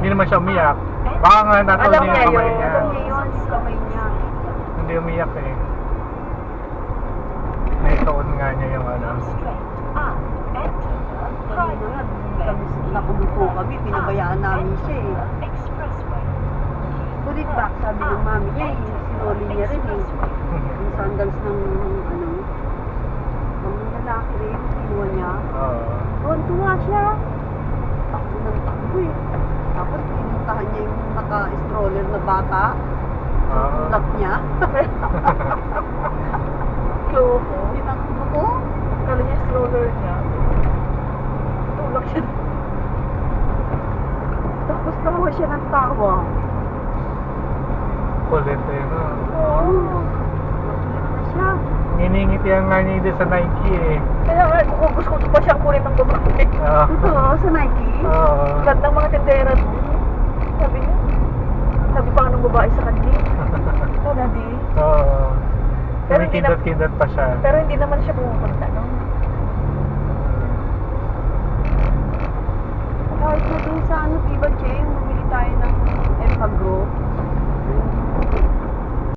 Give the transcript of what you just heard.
Hindi naman siya umiyak. Baka nga nataon Alam niya niya yung kamay yun. niya. Alam niya yun, yung kamay niya. Hindi umiyak eh. Naitaon nga niya yung ano. Kanina nga, nakulupo kami, pinabayaan namin siya eh. Put it back, sabi ng mami niya eh. Sinoli niya rin eh. Yung sandals ng ano, ng lalaki rin, kinuha niya. Oo. Tuwan-tuwa siya. Takbo ng takbo eh. Tapos pinuntahan niya yung naka-stroller na bata. Tulak niya. Loko. Tinakbo ko. Kala niya stroller niya. Tulak siya. Tapos tawa siya ng tawa. Kulit eh, no? Oo. Nakulit na siya. Nginingitihan nga niya din sa Nike eh. Kaya nga, gusto ko pa siyang kulit ng babae. Oo. Totoo, sa Nike. Oo. Lahat ng mga tendera doon. Sabi niya. Sabi pa nga ng babae sa kanya. Wala di. Oo. Pero hindi na- Kinikindot-kindot pa siya. Pero hindi naman siya pumupunta, no? Kahit na dun sa ano, diba, Jay, bumili tayo ng Empagro. Yung